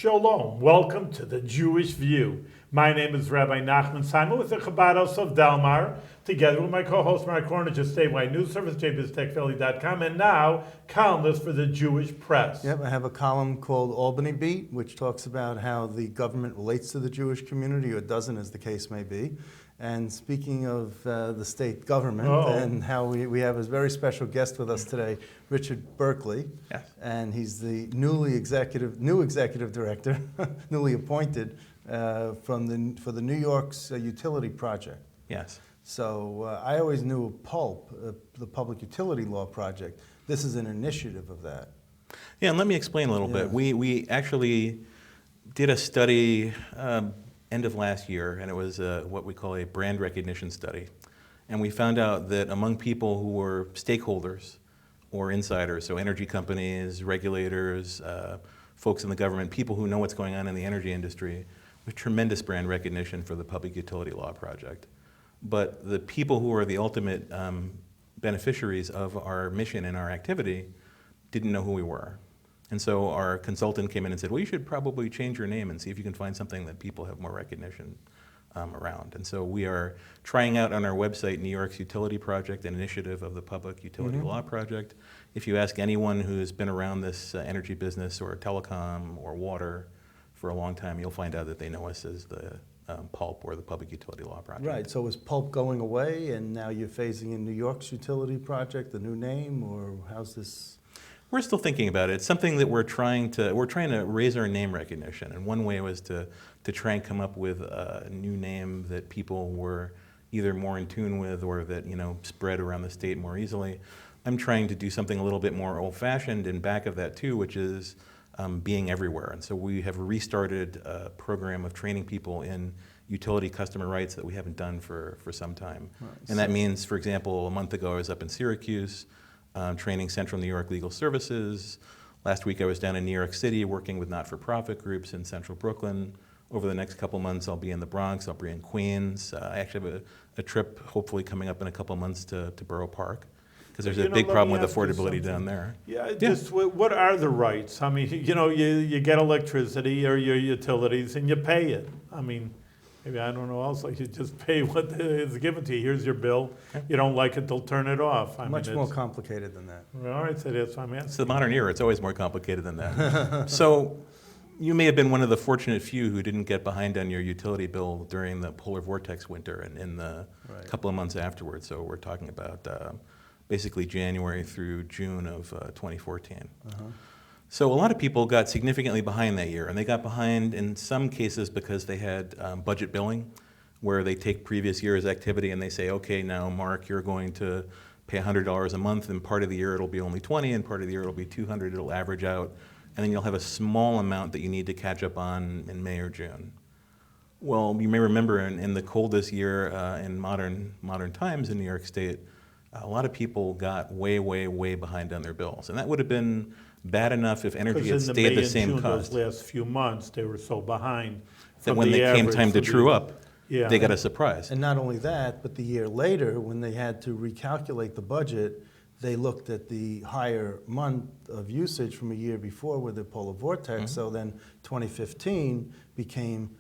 Shalom, welcome to the Jewish View. My name is Rabbi Nachman Simon with the Chabad House of Delmar, together with my co-host Mark Hornage of Statewide News Service, jbiztechphilly.com, and now columnist for the Jewish Press. Yep, I have a column called Albany Beat, which talks about how the government relates to the Jewish community, or doesn't, as the case may be. And speaking of the state government, and how we have a very special guest with us today, Richard Berkley. Yes. And he's the new executive director, newly appointed for the New York's utility project. Yes. So I always knew PULP, the Public Utility Law Project. This is an initiative of that. Yeah, and let me explain a little bit. We actually did a study end of last year, and it was what we call a brand recognition study. And we found out that among people who were stakeholders or insiders, so energy companies, regulators, folks in the government, people who know what's going on in the energy industry, with tremendous brand recognition for the Public Utility Law Project. But the people who are the ultimate beneficiaries of our mission and our activity didn't know who we were. And so our consultant came in and said, well, you should probably change your name and see if you can find something that people have more recognition around. And so we are trying out on our website New York's Utility Project, an initiative of the Public Utility Law Project. If you ask anyone who's been around this energy business or telecom or water for a long time, you'll find out that they know us as the PULP, or the Public Utility Law Project. Right, so is PULP going away and now you're phasing in New York's utility project, the new name, or how's this? We're still thinking about it. It's something that we're trying to raise our name recognition. And one way was to try and come up with a new name that people were either more in tune with or that, spread around the state more easily. I'm trying to do something a little bit more old-fashioned in back of that too, which is being everywhere. And so we have restarted a program of training people in utility customer rights that we haven't done for some time. Right. And that means, for example, a month ago I was up in Syracuse, training Central New York Legal Services. Last week I was down in New York City working with not-for-profit groups in Central Brooklyn. Over the next couple months I'll be in the Bronx, I'll be in Queens. I actually have a trip hopefully coming up in a couple months to Borough Park, because there's a big problem with affordability down there. Yeah, just what are the rights? I mean, you get electricity or your utilities and you pay it. I mean, maybe I don't know else, like you just pay what is given to you. Here's your bill. You don't like it, they'll turn it off. Much more complicated than that. All right, so that's what I'm asking. It's the modern era. It's always more complicated than that. So you may have been one of the fortunate few who didn't get behind on your utility bill during the polar vortex winter and in the couple of months afterwards. So we're talking about basically January through June of 2014. So a lot of people got significantly behind that year, and they got behind in some cases because they had budget billing, where they take previous year's activity and they say, okay, now Mark, you're going to pay $100 a month, and part of the year it'll be only 20, and part of the year it'll be 200, it'll average out, and then you'll have a small amount that you need to catch up on in May or June. Well, you may remember in the coldest year in modern times in New York State, a lot of people got way, way, way behind on their bills. And that would have been bad enough if energy had stayed the same cost. Those last few months, they were so behind. That when they came time to true up, they got a surprise. And not only that, but the year later, when they had to recalculate the budget, they looked at the higher month of usage from a year before with the polar vortex. So then 2015 became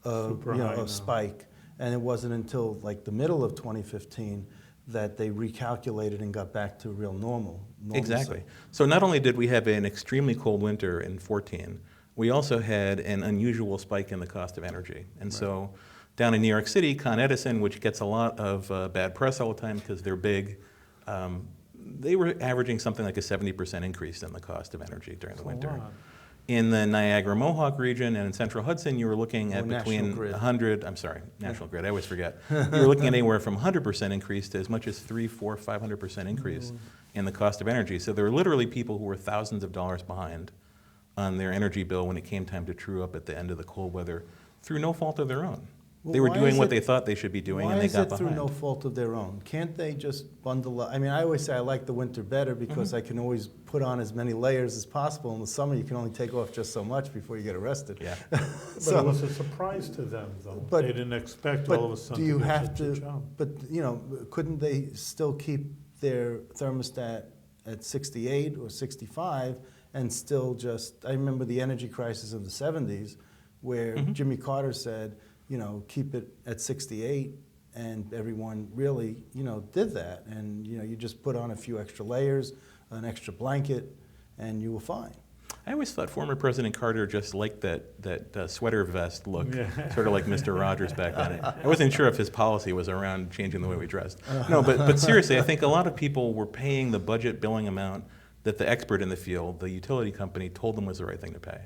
a spike. And it wasn't until like the middle of 2015 that they recalculated and got back to real normalcy. Exactly. So not only did we have an extremely cold winter in 14, we also had an unusual spike in the cost of energy. And so down in New York City, Con Edison, which gets a lot of bad press all the time because they're big, they were averaging something like a 70% increase in the cost of energy during the winter. In the Niagara Mohawk region and in Central Hudson, you were looking at between 100, National Grid, I always forget. You were looking at anywhere from 100% increase to as much as 300, 400, 500% increase in the cost of energy. So there were literally people who were thousands of dollars behind on their energy bill when it came time to true up at the end of the cold weather through no fault of their own. Well, they were doing what they thought they should be doing, and they got behind. Why is it through no fault of their own? Can't they just bundle up? I mean, I always say I like the winter better because I can always put on as many layers as possible. In the summer, you can only take off just so much before you get arrested. Yeah. But it was a surprise to them, though. They didn't expect all of a sudden do you to have get such a to? jump. But couldn't they still keep their thermostat at 68 or 65 and still just, I remember the energy crisis of the 70s where Jimmy Carter said, keep it at 68, and everyone really, did that. And, you just put on a few extra layers, an extra blanket, and you were fine. I always thought former President Carter just liked that sweater vest look, sort of like Mr. Rogers back then. I wasn't sure if his policy was around changing the way we dressed. No, but seriously, I think a lot of people were paying the budget billing amount that the expert in the field, the utility company, told them was the right thing to pay.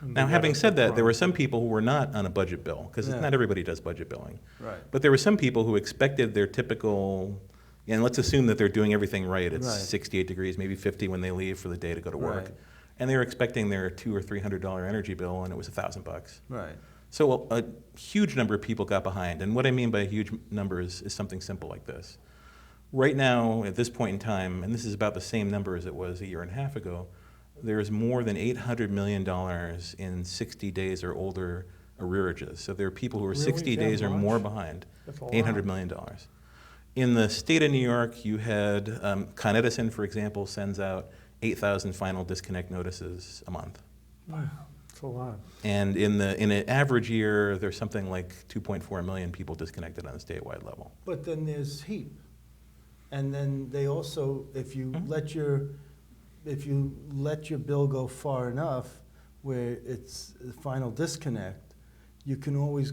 Now, having said that, there were some people who were not on a budget bill, because not everybody does budget billing. Right. But there were some people who expected their typical, and let's assume that they're doing everything right. It's 68 degrees, maybe 50 when they leave for the day to go to work. Right. And they were expecting their $200 or $300 energy bill, and it was $1,000. Right. So a huge number of people got behind. And what I mean by huge numbers is something simple like this. Right now, at this point in time, and this is about the same number as it was a year and a half ago, there's more than $800 million in 60 days or older arrearages. So there are people who are 60 days or more behind. That's a $800 million. In the state of New York, you had Con Edison, for example, sends out 8,000 final disconnect notices a month. Wow, that's a lot. And in an average year, there's something like 2.4 million people disconnected on a statewide level. But then there's HEAP. And then they also, if you let your bill go far enough where it's the final disconnect, you can always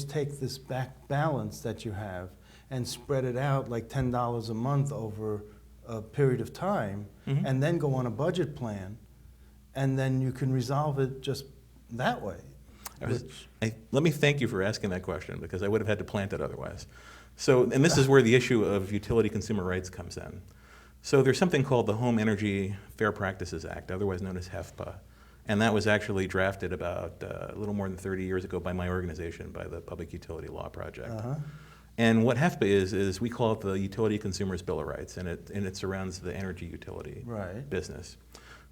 take this back balance that you have and spread it out like $10 a month over a period of time, and then go on a budget plan, and then you can resolve it just that way. Let me thank you for asking that question, because I would have had to plant it otherwise. So, and this is where the issue of utility consumer rights comes in. So there's something called the Home Energy Fair Practices Act, otherwise known as HEFPA, and that was actually drafted about a little more than 30 years ago by my organization, by the Public Utility Law Project. And what HEFPA is we call it the Utility Consumers Bill of Rights, and it surrounds the energy utility business.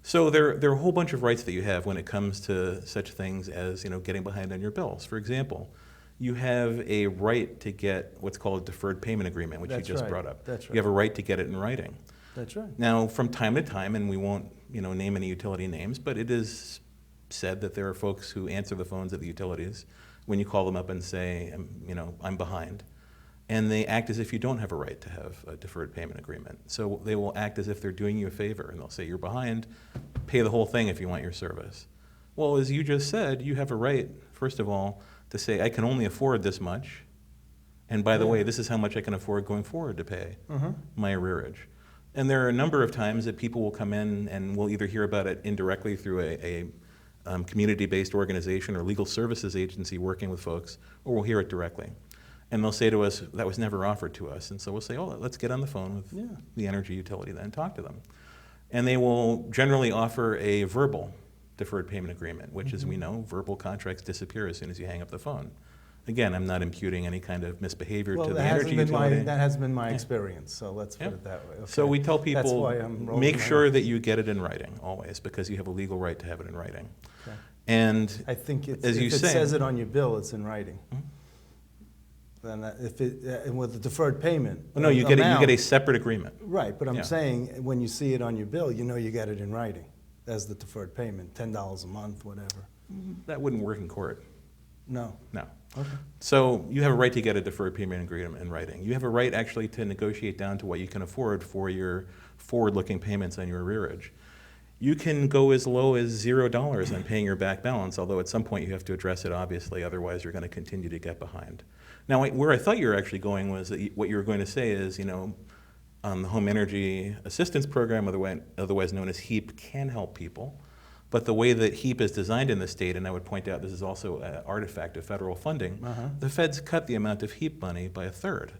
So there are a whole bunch of rights that you have when it comes to such things as getting behind on your bills. For example, you have a right to get what's called a deferred payment agreement, which you just brought up. That's right. You have a right to get it in writing. That's right. Now, from time to time, and we won't name any utility names, but it is said that there are folks who answer the phones at the utilities when you call them up and say, I'm behind. And they act as if you don't have a right to have a deferred payment agreement. So they will act as if they're doing you a favor, and they'll say, you're behind, pay the whole thing if you want your service. Well, as you just said, you have a right, first of all, to say, I can only afford this much, and by the way, this is how much I can afford going forward to pay my arrearage. And there are a number of times that people will come in and we'll either hear about it indirectly through a community-based organization or legal services agency working with folks, or we'll hear it directly. And they'll say to us, that was never offered to us. And so we'll say, let's get on the phone with the energy utility then and talk to them. And they will generally offer a verbal deferred payment agreement, which, as we know, verbal contracts disappear as soon as you hang up the phone. Again, I'm not imputing any kind of misbehavior to the energy utility. That has been my experience, so let's put it that way. Okay. So we tell people, make sure eyes. that you get it in writing, always, because you have a legal right to have it in writing. Okay. And I think as if you it say, says it on your bill, it's in writing. Then and with the deferred payment. Well, no, you get a separate agreement. Right, but I'm saying when you see it on your bill, you get it in writing as the deferred payment, $10 a month, whatever. That wouldn't work in court. No. No. Okay. So you have a right to get a deferred payment agreement in writing. You have a right actually to negotiate down to what you can afford for your forward-looking payments on your arrearage. You can go as low as $0 on paying your back balance, although at some point you have to address it, obviously, otherwise you're going to continue to get behind. Now, where I thought you were actually going was that what you were going to say is, the Home Energy Assistance Program, otherwise known as HEAP, can help people. But the way that HEAP is designed in the state, and I would point out this is also an artifact of federal funding, the feds cut the amount of HEAP money by a third.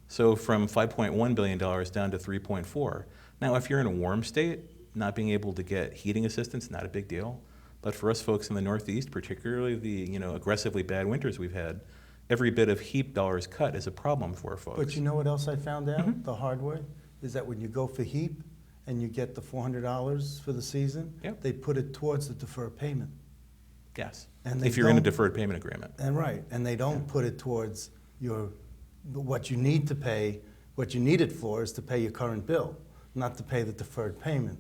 So from $5.1 billion down to $3.4. Now, if you're in a warm state, not being able to get heating assistance, not a big deal. But for us folks in the Northeast, particularly the aggressively bad winters we've had, every bit of HEAP dollars cut is a problem for folks. But you know what else I found out the hard way? Is that when you go for HEAP and you get the $400 for the season, they put it towards the deferred payment. Yes, and if you're in a deferred payment agreement. And they don't put it towards what you need to pay, what you need it for is to pay your current bill, not to pay the deferred payment.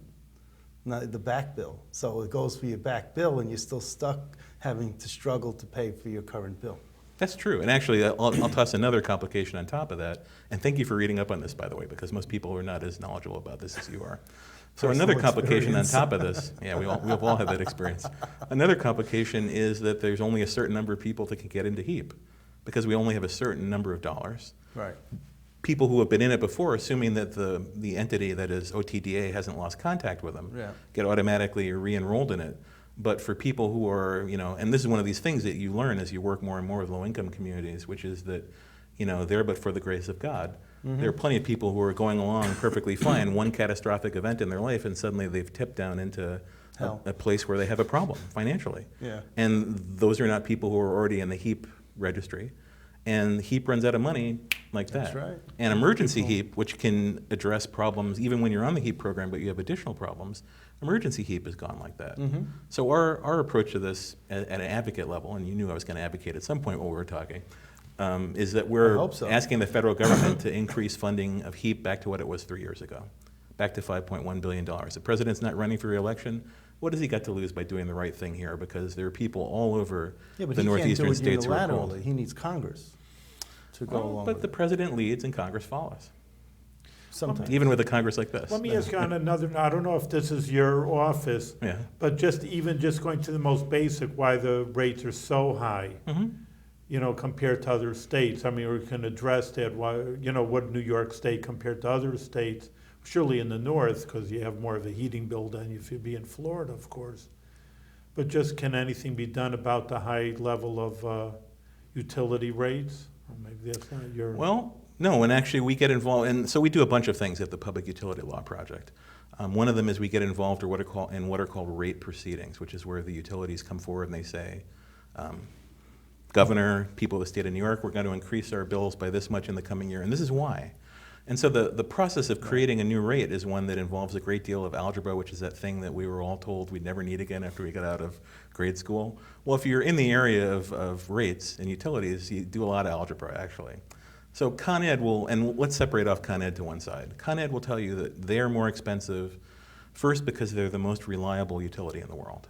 not the back bill. So it goes for your back bill, and you're still stuck having to struggle to pay for your current bill. That's true. And actually, I'll toss another complication on top of that. And thank you for reading up on this, by the way, because most people are not as knowledgeable about this as you are. So another complication on top of this, yeah, we've all had that experience. Another complication is that there's only a certain number of people that can get into HEAP, because we only have a certain number of dollars. Right. People who have been in it before, assuming that the entity that is OTDA hasn't lost contact with them, Yeah. get automatically re-enrolled in it. But for people who are, and this is one of these things that you learn as you work more and more with low-income communities, which is that, there but for the grace of God. There are plenty of people who are going along perfectly fine, one catastrophic event in their life, and suddenly they've tipped down into a place where they have a problem financially. Yeah. And those are not people who are already in the HEAP registry. And HEAP runs out of money like that. That's right. And emergency HEAP, which can address problems even when you're on the HEAP program, but you have additional problems, emergency HEAP is gone like that. So our approach to this at an advocate level, and you knew I was going to advocate at some point while we were talking, is that we're hope so. asking the federal government to increase funding of HEAP back to what it was 3 years ago, back to $5.1 billion. The president's not running for re-election. What has he got to lose by doing the right thing here? Because there are people all over the northeastern states who are cold. He needs Congress to go along But with the it. president leads and Congress follows, Sometimes. even with a Congress like this. Let me ask you on another, I don't know if this is your office, Yeah. but just going to the most basic, why the rates are so high, compared to other states. I mean, we can address that, why, what New York State compared to other states, surely in the north, because you have more of a heating bill than if you'd be in Florida, of course. But just can anything be done about the high level of utility rates? Or maybe that's not your... Well, no, and actually we get involved, and so we do a bunch of things at the Public Utility Law Project. One of them is we get involved in what are called rate proceedings, which is where the utilities come forward and they say, Governor, people of the state of New York, we're going to increase our bills by this much in the coming year, and this is why. And so the process of creating a new rate is one that involves a great deal of algebra, which is that thing that we were all told we'd never need again after we got out of grade school. Well, if you're in the area of rates and utilities, you do a lot of algebra, actually. So Con Ed will, and let's separate off Con Ed to one side. Con Ed will tell you that they're more expensive, first because they're the most reliable utility in the world.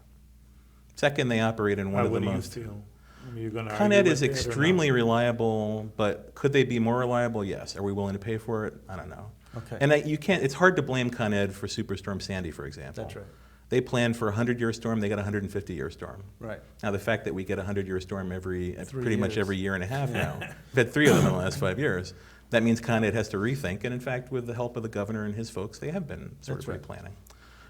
Second, they operate in one of the most... How do you feel? I mean, you're going to Con argue Ed with is that or extremely not? reliable, but could they be more reliable? Yes. Are we willing to pay for it? I don't know. Okay. And you can't. It's hard to blame Con Ed for Superstorm Sandy, for example. That's right. They planned for a 100-year storm. They got a 150-year storm. Right. Now the fact that we get a 100-year storm pretty much years. every year and a half now. We've had 3 of them in the last 5 years. That means Con Ed has to rethink. And in fact, with the help of the governor and his folks, they have been sort of replanning.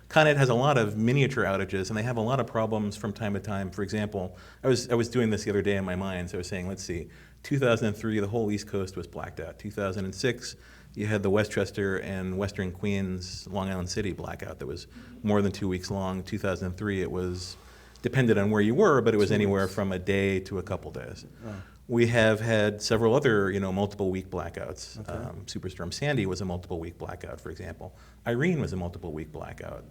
Con Ed has a lot of miniature outages, and they have a lot of problems from time to time. For example, I was doing this the other day in my mind, so I was saying, let's see, 2003, the whole East Coast was blacked out. 2006, you had the Westchester and Western Queens, Long Island City blackout that was more than 2 weeks long. 2003, it was, depended on where you were, but it was 2 anywhere weeks. from a day to a couple days. Oh. We have had several other, multiple week blackouts. Okay. Superstorm Sandy was a multiple week blackout, for example. Irene was a multiple week blackout.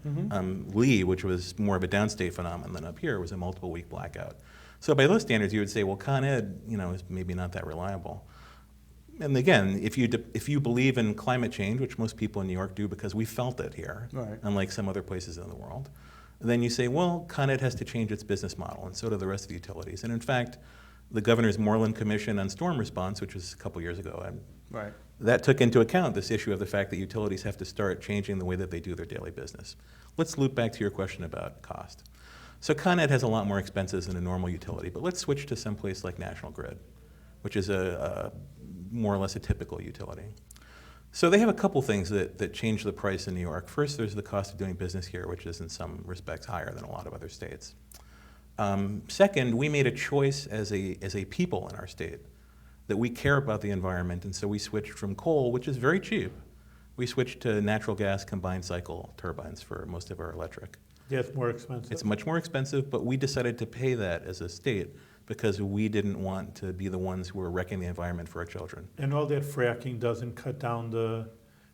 Lee, which was more of a downstate phenomenon than up here, was a multiple week blackout. So by those standards, you would say, well, Con Ed, is maybe not that reliable. And again, if you believe in climate change, which most people in New York do because we felt it here, Right. unlike some other places in the world, then you say, well, Con Ed has to change its business model, and so do the rest of the utilities. And in fact, the Governor's Moreland Commission on Storm Response, which was a couple years ago, Right. that took into account this issue of the fact that utilities have to start changing the way that they do their daily business. Let's loop back to your question about cost. So Con Ed has a lot more expenses than a normal utility, but let's switch to someplace like National Grid, which is a more or less a typical utility. So they have a couple things that change the price in New York. First, there's the cost of doing business here, which is in some respects higher than a lot of other states. Second, we made a choice as a people in our state that we care about the environment, and so we switched from coal, which is very cheap, we switched to natural gas combined cycle turbines for most of our electric. Yeah, it's more expensive. It's much more expensive, but we decided to pay that as a state because we didn't want to be the ones who were wrecking the environment for our children. And all that fracking doesn't cut down the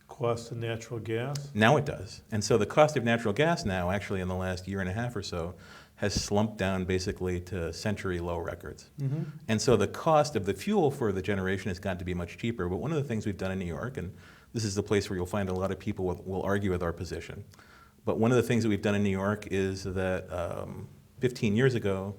cost of natural gas? Now it does. And so the cost of natural gas now, actually in the last year and a half or so, has slumped down basically to century low records. And so the cost of the fuel for the generation has gotten to be much cheaper. But one of the things we've done in New York, and this is the place where you'll find a lot of people will argue with our position, But one of the things that we've done in New York is that 15 years ago,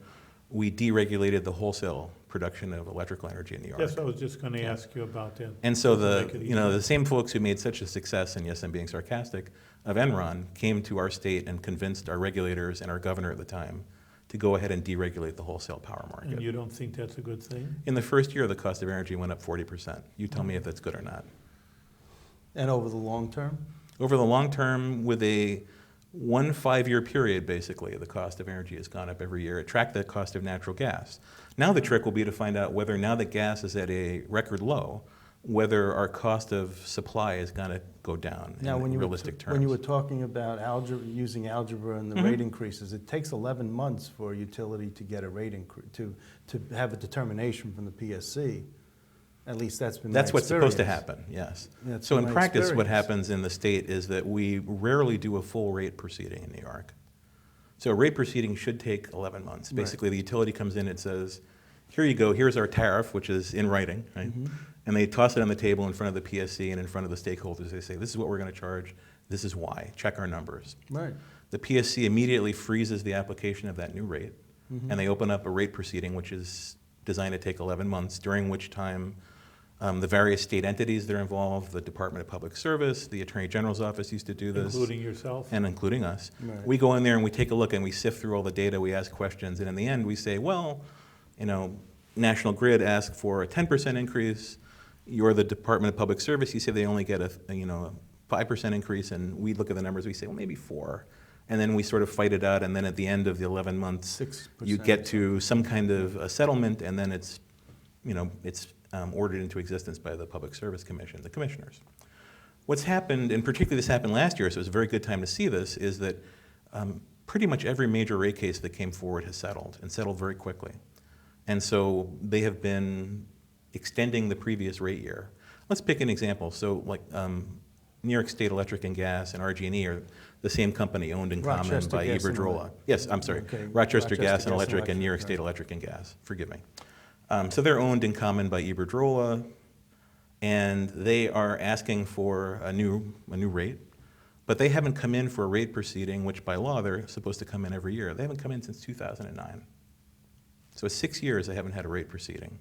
we deregulated the wholesale production of electrical energy in New York. Yes, I was just going to ask you about that. And so Does it make it easier? the same folks who made such a success, and yes, I'm being sarcastic, of Enron came to our state and convinced our regulators and our governor at the time to go ahead and deregulate the wholesale power market. And you don't think that's a good thing? In the first year, the cost of energy went up 40%. You tell me if that's good or not. And over the long term? Over the long term, with a 1 5-year period, basically, the cost of energy has gone up every year. It tracked the cost of natural gas. Now the trick will be to find out whether, now that gas is at a record low, whether our cost of supply is going to go down Now, in realistic terms. when you were talking about using algebra and the Mm-hmm. rate increases, it takes 11 months for a utility to get a rate increase, to have a determination from the PSC. At least that's been my That's what's supposed to experience. happen, yes. That's So been in my practice, what experience. happens in the state is that we rarely do a full rate proceeding in New York. So a rate proceeding should take 11 months. Right. Basically, the utility comes in, it says, here you go, here's our tariff, which is in writing, right? Mm-hmm. And they toss it on the table in front of the PSC and in front of the stakeholders. They say, this is what we're going to charge, this is why, check our numbers. Right. The PSC immediately freezes the application of that new rate, Mm-hmm. and they open up a rate proceeding, which is designed to take 11 months, during which time the various state entities that are involved, the Department of Public Service, the Attorney General's office used to do this. Including yourself? And including us. Right. We go in there and we take a look and we sift through all the data, we ask questions, and in the end we say, well, National Grid asked for a 10% increase, you're the Department of Public Service, you say they only get a 5% increase, and we look at the numbers, we say, well, maybe 4. And then we sort of fight it out, and then at the end of the 11 months, 6%. you get to some kind of a settlement, and then it's ordered into existence by the Public Service Commission, the commissioners. What's happened, and particularly this happened last year, so it's a very good time to see this, is that pretty much every major rate case that came forward has settled, and settled very quickly. And so they have been extending the previous rate year. Let's pick an example. So like New York State Electric and Gas and RG&E are the same company, owned in common Rochester by Gas and Iberdrola. Electric. Yes, I'm sorry. Okay. Rochester Gas and Electric, Electric and New York right. State Electric and Gas. Forgive me. So they're owned in common by Iberdrola, and they are asking for a new rate, but they haven't come in for a rate proceeding, which by law they're supposed to come in every year. They haven't come in since 2009. So 6 years they haven't had a rate proceeding.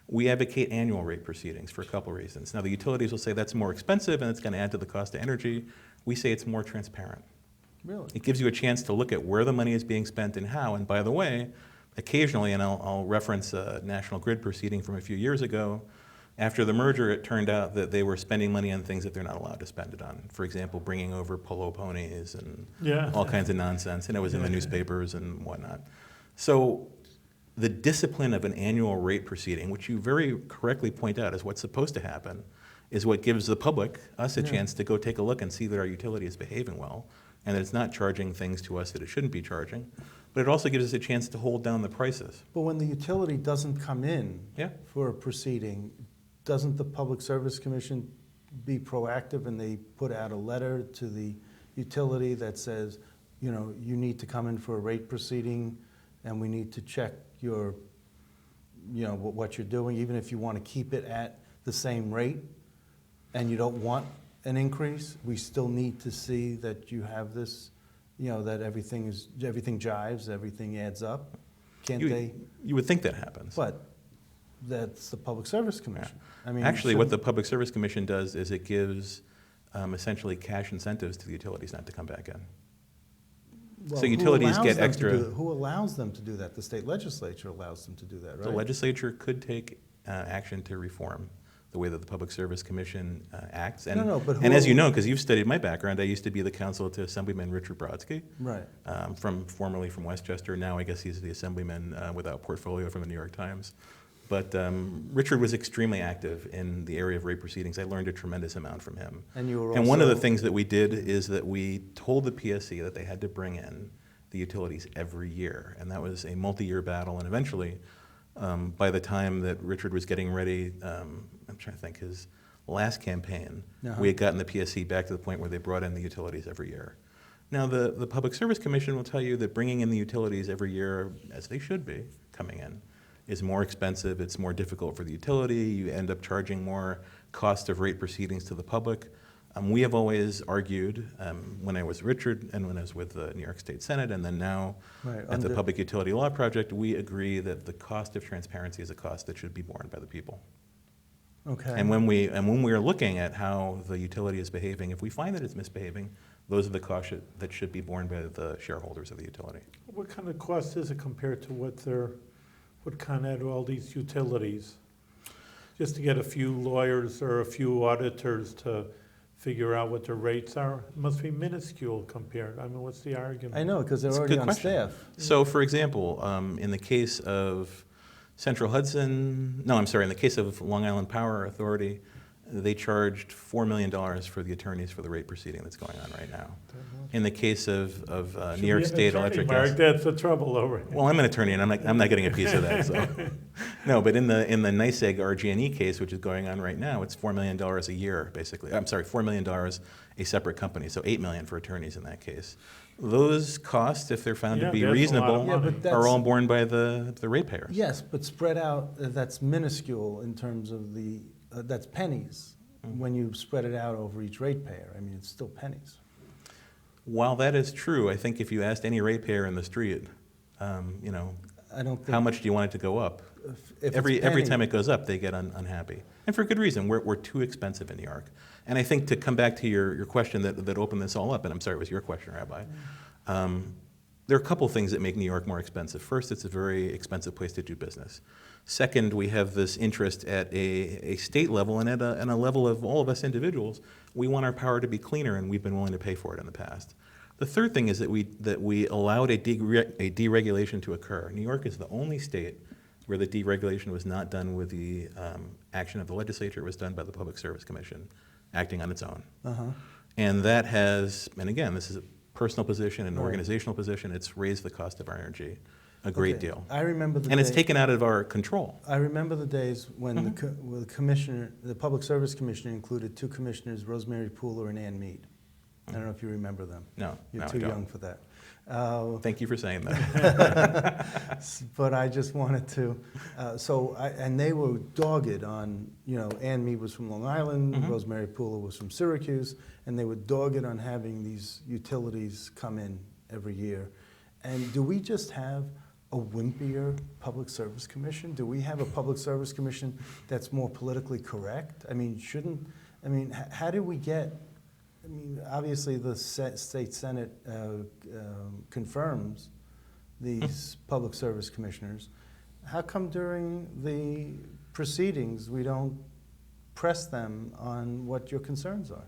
We advocate annual rate proceedings for a couple reasons. Now the utilities will say that's more expensive and it's going to add to the cost of energy. We say it's more transparent. Really? It gives you a chance to look at where the money is being spent and how. And by the way, occasionally, and I'll reference a National Grid proceeding from a few years ago, after the merger, it turned out that they were spending money on things that they're not allowed to spend it on. For example, bringing over polo ponies and Yeah. all kinds of nonsense, and it was in the newspapers and whatnot. So the discipline of an annual rate proceeding, which you very correctly point out is what's supposed to happen, is what gives the public, us, a chance to go take a look and see that our utility is behaving well, and that it's not charging things to us that it shouldn't be charging. But it also gives us a chance to hold down the prices. But when the utility doesn't come in Yeah. for a proceeding, doesn't the Public Service Commission be proactive and they put out a letter to the utility that says, you need to come in for a rate proceeding and we need to check your, what you're doing, even if you want to keep it at the same rate and you don't want an increase, we still need to see that you have this, that everything jives, everything adds up? Can't they? You would think that happens. But that's the Public Service Commission. I mean, Actually, what the shouldn't- Public Service Commission does is it gives essentially cash incentives to the utilities not to come back in. well, so who utilities allows get them to extra- do that? Who allows them to do that? The state legislature allows them to do that, right? The legislature could take action to reform the way that the Public Service Commission acts. And, No, but and as who- you know, because you've studied my background, I used to be the counsel to Assemblyman Richard Brodsky, Right. formerly from Westchester. Now I guess he's the Assemblyman without portfolio from the New York Times. But Richard was extremely active in the area of rate proceedings. I learned a tremendous amount from him. And you were And one of the also- things that we did is that we told the PSC that they had to bring in the utilities every year. And that was a multi-year battle. And eventually, by the time that Richard was getting ready, I'm trying to think, his last campaign, Uh-huh. we had gotten the PSC back to the point where they brought in the utilities every year. Now, the Public Service Commission will tell you that bringing in the utilities every year, as they should be coming in, is more expensive, it's more difficult for the utility, you end up charging more cost of rate proceedings to the public. We have always argued, when I was Richard and when I was with the New York State Senate, and then now Right, at the Public Utility Law Project, we agree that the cost of transparency is a cost that should be borne by the people. Okay. And when we are looking at how the utility is behaving, if we find that it's misbehaving, those are the costs that should be borne by the shareholders of the utility. What kind of cost is it compared to what Con Ed, all these utilities? Just to get a few lawyers or a few auditors to figure out what their rates are? It must be minuscule compared. I mean, what's the argument? I know, because they're It's a already good on question. staff. So, for example, in the case of in the case of Long Island Power Authority, they charged $4 million for the attorneys for the rate proceeding that's going on right now. In the case of Should New York be an State attorney, Electric Mark, Gas. that's the trouble over here. Well, I'm an attorney, and I'm not getting a piece of that. So, no. But in the NYSEG RG&E case, which is going on right now, it's $4 million a year, basically. I'm sorry, $4 million a separate company, so $8 million for attorneys in that case. Those costs, if they're found Yeah, to be that's a lot of reasonable, money. Yeah, but are all borne by the ratepayers. Yes, but spread out, that's minuscule in terms of that's pennies when you spread it out over each ratepayer. I mean, it's still pennies. While that is true, I think if you asked any ratepayer in the street, I don't think. how much do you want it to go up? if it's Every penny- time it goes up, they get unhappy. And for good reason. We're too expensive in New York. And I think to come back to your question that opened this all up, and I'm sorry, it was your question, Rabbi, there are a couple things that make New York more expensive. First, it's a very expensive place to do business. Second, we have this interest at a state level and at a level of all of us individuals. We want our power to be cleaner, and we've been willing to pay for it in the past. The third thing is that we allowed a deregulation to occur. New York is the only state where the deregulation was not done with the action of the legislature. It was done by the Public Service Commission, acting on its own. Uh-huh. And that has, and again, this is a personal position, an Right. organizational position, it's raised the cost of our energy a great Okay. deal. I remember the And it's day- taken out of our control. I remember the days when the commissioner, the Public Service Commissioner included two commissioners, Rosemary Pooler and Ann Mead. I don't know if you remember them. No, You're no, too I don't. young for that. Thank you for saying that. But I just wanted to, and they were dogged on, Ann Mead was from Long Island, Mhm. Rosemary Pooler was from Syracuse, and they were dogged on having these utilities come in every year. And do we just have a wimpier Public Service Commission? Do we have a Public Service Commission that's more politically correct? I mean, how do we get, obviously the state Senate confirms these Public Service Commissioners. How come during the proceedings we don't press them on what your concerns are?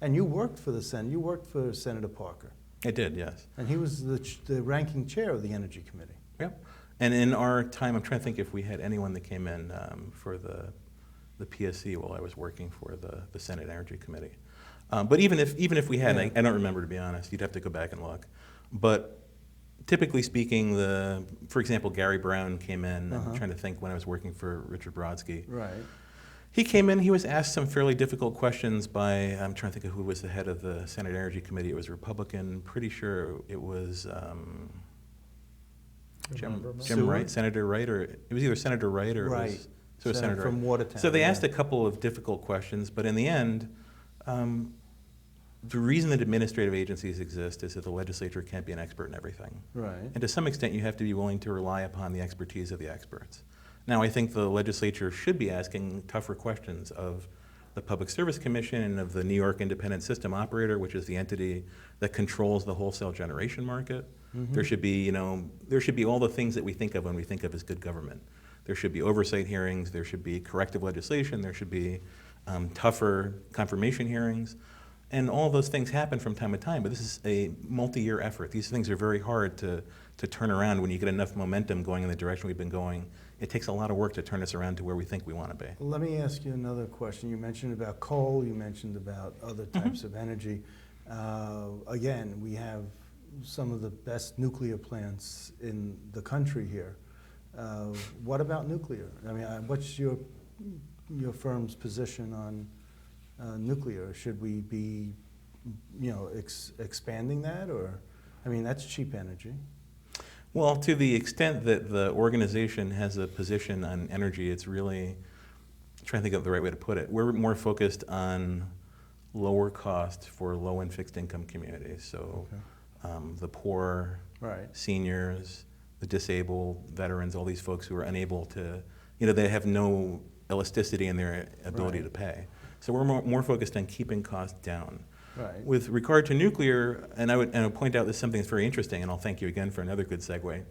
And you worked for the Senate, you worked for Senator Parker. It did, yes. And he was the ranking chair of the Energy Committee. Yep. And in our time, I'm trying to think if we had anyone that came in for the PSC while I was working for the Senate Energy Committee. But even if we had, Yeah. I don't remember, to be honest. You'd have to go back and look. But typically speaking, for example, Gary Brown came in. I'm trying to think when I was working for Richard Brodsky. Right. He came in, he was asked some fairly difficult questions by, I'm trying to think of who was the head of the Senate Energy Committee. It was a Republican, pretty sure it was Jim Seward? Wright, Senator Wright, or it was either Senator Wright or Right. it was, so it was Senator from Wright. Watertown. So they yeah. asked a couple of difficult questions, but in the end, the reason that administrative agencies exist is that the legislature can't be an expert in everything. Right. And to some extent, you have to be willing to rely upon the expertise of the experts. Now, I think the legislature should be asking tougher questions of the Public Service Commission and of the New York Independent System Operator, which is the entity that controls the wholesale generation market. Mm-hmm. There should be, there should be all the things that we think of when we think of as good government. There should be oversight hearings, there should be corrective legislation, there should be tougher confirmation hearings. And all those things happen from time to time, but this is a multi-year effort. These things are very hard to turn around when you get enough momentum going in the direction we've been going. It takes a lot of work to turn us around to where we think we want to be. Let me ask you another question. You mentioned about coal, you mentioned about other types of energy. Again, we have some of the best nuclear plants in the country here. What about nuclear? I mean, what's your firm's position on nuclear? Should we be, expanding that, or, that's cheap energy. Well, to the extent that the organization has a position on energy, it's really, I'm trying to think of the right way to put it. We're more focused on lower cost for low and fixed income communities. So the poor, Right. seniors, the disabled, veterans, all these folks who are unable to, they have no elasticity in their ability Right. to pay. So we're more focused on keeping costs down. Right. With regard to nuclear, and I would point out this something that's very interesting, and I'll thank you again for another good segue.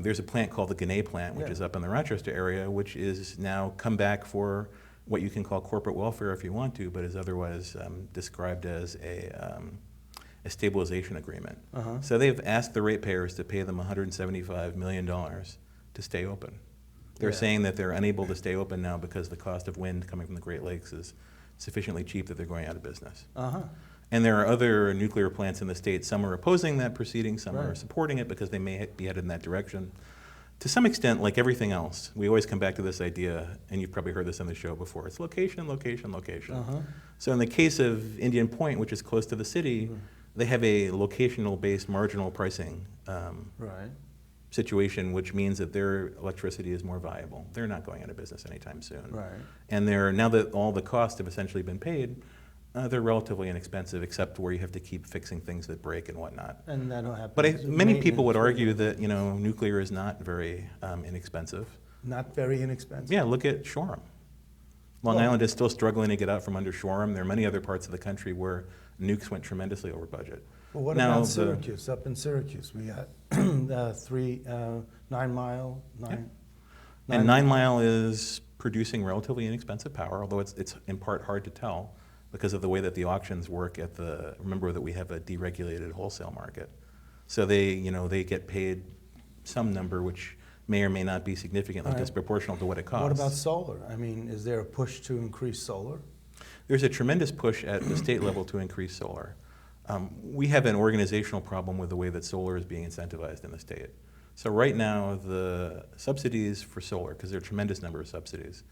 There's a plant called the Gunay plant, which Yeah. is up in the Rochester area, which is now come back for what you can call corporate welfare if you want to, but is otherwise described as a stabilization agreement. Uh-huh. So they've asked the ratepayers to pay them $175 million to stay open. They're Yeah. saying that they're unable to stay open now because the cost of wind coming from the Great Lakes is sufficiently cheap that they're going out of business. Uh-huh. And there are other nuclear plants in the state. Some are opposing that proceeding, some are Right. supporting it because they may be headed in that direction. To some extent, like everything else, we always come back to this idea, and you've probably heard this on the show before, it's location, location, location. Uh-huh. So in the case of Indian Point, which is close to the city, they have a locational-based marginal pricing Right. situation, which means that their electricity is more viable. They're not going out of business anytime soon. Right. And now that all the costs have essentially been paid, they're relatively inexpensive, except where you have to keep fixing things that break and whatnot. And that'll happen. But many people would argue that nuclear is not very inexpensive. Not very inexpensive. Yeah, look at Shoreham. Long Well- Island is still struggling to get out from under Shoreham. There are many other parts of the country where nukes went tremendously over budget. Well, what Now about the- Syracuse? Up in Syracuse, we got 9 Mile, And 9 Mile is producing relatively inexpensive power, although it's in part hard to tell because of the way that the auctions work remember that we have a deregulated wholesale market. So they get paid some number which may or may not be significantly All right. disproportional to what it costs. What about solar? I mean, is there a push to increase solar? There's a tremendous push at the state level to increase solar. We have an organizational problem with the way that solar is being incentivized in the state. So right now, the subsidies for solar, because there are a tremendous number of subsidies,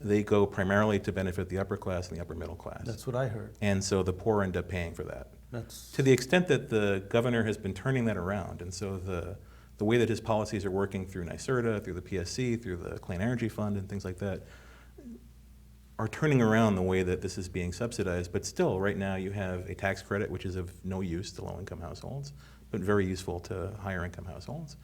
they go primarily to benefit the upper class and the upper middle class. That's what I heard. And so the poor end up paying for that. That's To the extent that the governor has been turning that around, and so the way that his policies are working through NYSERDA, through the PSC, through the Clean Energy Fund and things like that, are turning around the way that this is being subsidized. But still, right now, you have a tax credit, which is of no use to low-income households, but very useful to higher-income households.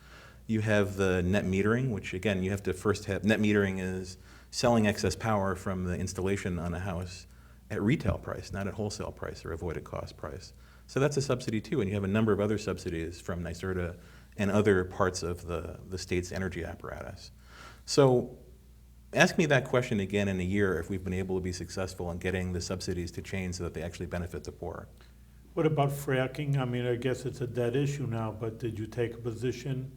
You have the net metering, which, again, you have to first have. Net metering is selling excess power from the installation on a house at retail price, not at wholesale price or avoided cost price. So that's a subsidy, too. And you have a number of other subsidies from NYSERDA and other parts of the state's energy apparatus. So ask me that question again in a year if we've been able to be successful in getting the subsidies to change so that they actually benefit the poor. What about fracking? I mean, I guess it's a dead issue now, but did you take a position?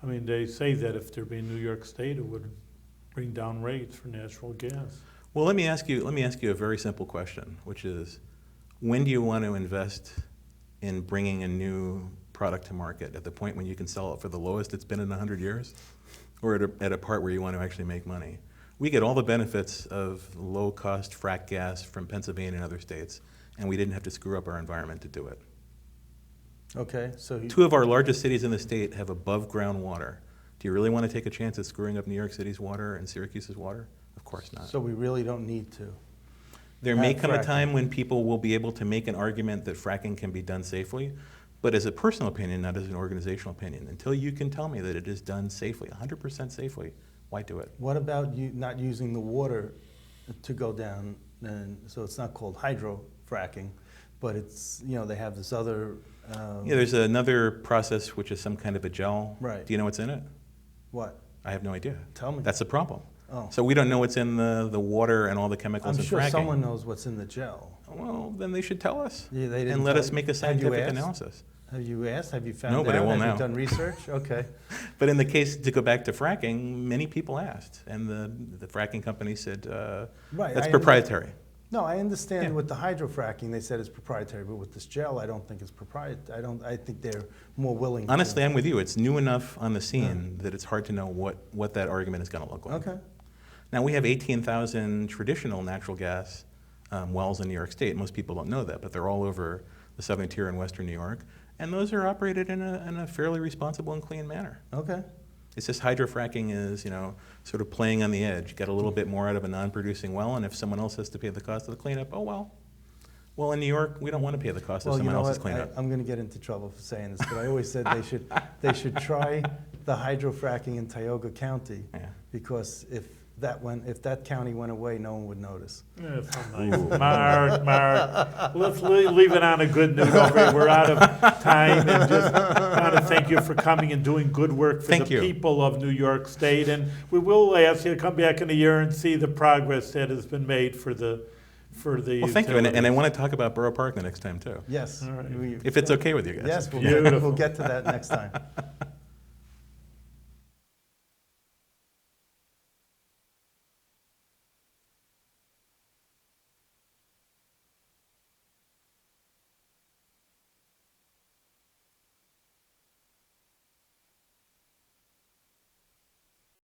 I mean, they say that if there be New York State, it would bring down rates for natural gas. Well, let me ask you a very simple question, which is, when do you want to invest in bringing a new product to market? At the point when you can sell it for the lowest it's been in 100 years? Or at a part where you want to actually make money? We get all the benefits of low-cost frack gas from Pennsylvania and other states, and we didn't have to screw up our environment to do it. okay. So 2 of our largest cities in the state have above-ground water. Do you really want to take a chance at screwing up New York City's water and Syracuse's water? Of course not. So we really don't need to. There may Have come a fracking. time when people will be able to make an argument that fracking can be done safely, but as a personal opinion, not as an organizational opinion. Until you can tell me that it is done safely, 100% safely, why do it? What about you not using the water to go down? And so it's not called hydro fracking, but it's, they have this other. Yeah, there's another process which is some kind of a gel. Right. Do you know what's in it? What? I have no idea. Tell me. That's the problem. Oh. So we don't know what's in the water and all the chemicals I'm in sure fracking. someone knows what's in the gel. Well, then they should tell us Yeah, they didn't and let tell us you. make a Have you scientific asked? analysis. Have you asked? Have you found No, out? but I will Have now. you done research? Okay. But in the case, to go back to fracking, many people asked, and the fracking company said, Right, that's I proprietary. No, I understand Yeah. with the hydrofracking, they said it's proprietary, but with this gel, I don't think it's proprietary. I think they're more willing Honestly, to. I'm with you. It's new enough on the scene that it's hard to know what that argument is going to look like. Okay. Now, we have 18,000 traditional natural gas wells in New York State. Most people don't know that, but they're all over the southern tier in western New York. And those are operated in a fairly responsible and clean manner. Okay. It's just hydrofracking is, sort of playing on the edge. Get a little bit more out of a non-producing well, and if someone else has to pay the cost of the cleanup, oh well. Well, in New York, we don't want to pay the cost of Well, you someone know else's what? cleanup. I'm going to get into trouble for saying this, but I always said they should try the hydrofracking in Tioga County, Yeah. because if that county went away, no one would notice. Yeah, so nice. Mark, let's leave it on a good note over here. We're out of time, and just want to thank you for coming and doing good work for Thank the you. people of New York State. And we will ask you to come back in a year and see the progress that has been made for the Well, thank you, and I utilities. want to talk about Borough Park the next time too, Yes. All right. we- if it's okay with you guys. Yes, Beautiful. we'll get to that next time.